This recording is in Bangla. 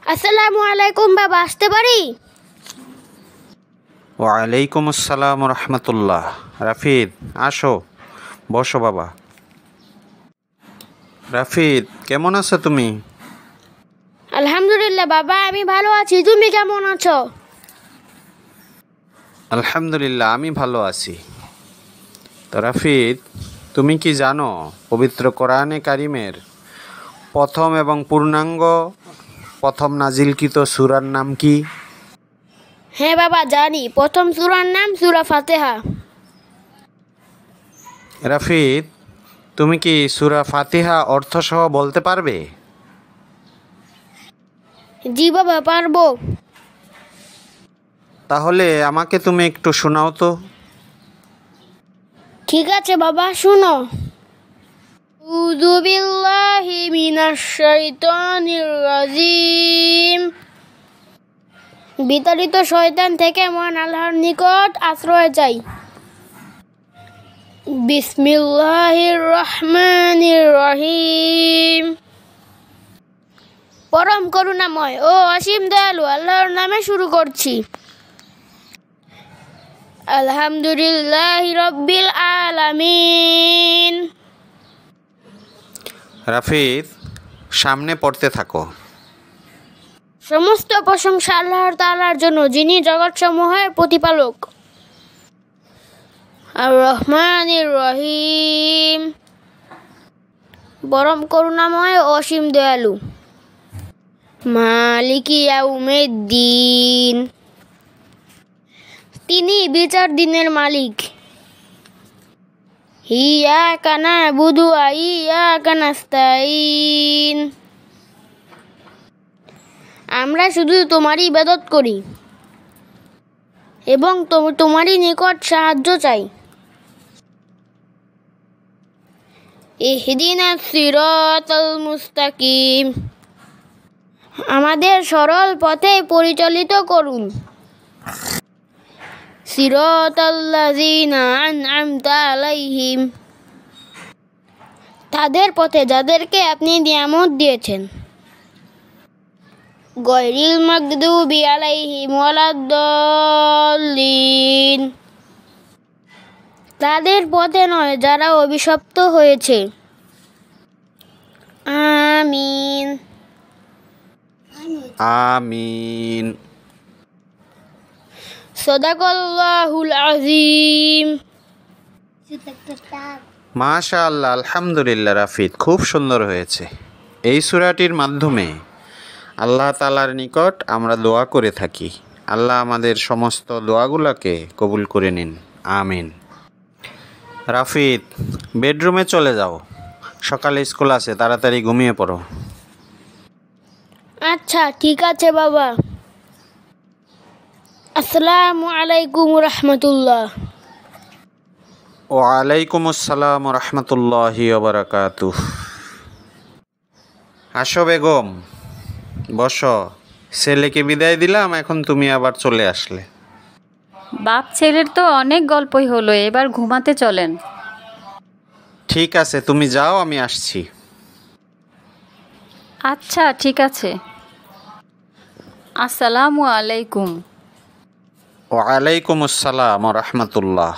আসসালামু আলাইকুম বাবা, আসতে পারি? ওয়ালাইকুম আসসালাম রহমতুল্লাহ। রাফিদ, আসো, বসো বাবা। রাফিদ, কেমন আছো তুমি? আলহামদুলিল্লাহ বাবা, আমি ভালো আছি। তুমি কেমন আছো? আলহামদুলিল্লাহ, আমি ভালো আছি। তো রাফিদ, তুমি কি জানো পবিত্র কোরআনে কারিমের প্রথম এবং পূর্ণাঙ্গ প্রথম নাজিলকৃত সূরার নাম কি? হ্যাঁ বাবা, জানি। প্রথম সূরার নাম সূরা ফাতিহা। রাফিদ, তুমি কি সূরা ফাতিহা অর্থসহ বলতে পারবে? জি বাবা, পারবো। তাহলে আমাকে তুমি একটু শোনাও তো। ঠিক আছে বাবা, শুনো। আউযু বিল্লাহি মিনাশ শাইতানির রাজিম। বিতাড়িত শয়তান থেকে মহান আল্লাহর নিকট আশ্রয় চাই। বিসমিল্লাহির রহমানির রহিম। পরম করুণাময় ও অসীম দয়ালু আল্লাহর নামে শুরু করছি। আলহামদুলিল্লাহি রাব্বিল আলামিন। রাফিদ, সামনে পড়তে থাকো। সমস্ত প্রশংসা আল্লাহ তাআলার জন্য, যিনি জগৎসমূহের প্রতিপালক। আর রহমানির রহিম, পরম করুণাময় ও অসীম দয়ালু। মালিকি ইয়াউমিদ্দিন, তিনি বিচার দিনের মালিক। ইয়্যাকা না'বুদু ওয়া ইয়্যাকা নাস্তাঈন, আমরা শুধু তোমারই ইবাদত করি এবং তোমারই নিকট সাহায্য চাই। ইহদিনাস সিরাতাল মুস্তাকিম, আমাদের সরল পথে পরিচালিত করুন। সিরাতাল্লাযীনা আন'আমতা আলাইহিম, তাদের পথে যাদেরকে আপনি নিয়ামত দিয়েছেন। গায়রিল মাগদুবি আলাইহিম ওয়ালাদ-দাল্লিন, তাদের পথে নয় যারা অভিশপ্ত হয়েছে। আমিন। আমিন। সাদাকাল্লাহুল আযীম। মাশাআল্লাহ, আলহামদুলিল্লাহ রাফিদ, খুব সুন্দর হয়েছে। এই সূরাটির মাধ্যমে আল্লাহ তাআলার নিকট আমরা দোয়া করে থাকি। আল্লাহ আমাদের সমস্ত দোয়াগুলোকে কবুল করে নিন, আমিন। রাফিদ, বেডরুমে চলে যাও, সকালে স্কুল আছে, তাড়াতাড়ি ঘুমিয়ে পড়ো। আচ্ছা, ঠিক আছে বাবা। আসসালামু আলাইকুম রাহমাতুল্লাহ। ওয়ালাইকুম আসসালাম রহমতুল্লাহি ওয়া বারাকাতুহু। আসো বেগম, বসো। ছেলেকে বিদায় দিলাম, এখন তুমি আবার চলে আসলে। বাপ ছেলের তো অনেক গল্পই হলো, এবার ঘুমাতে চলেন। ঠিক আছে, তুমি যাও, আমি আসছি। আচ্ছা, ঠিক আছে। আসসালামু আলাইকুম। ওয়ালাইকুম আসসালাম রহমতুল্লাহ।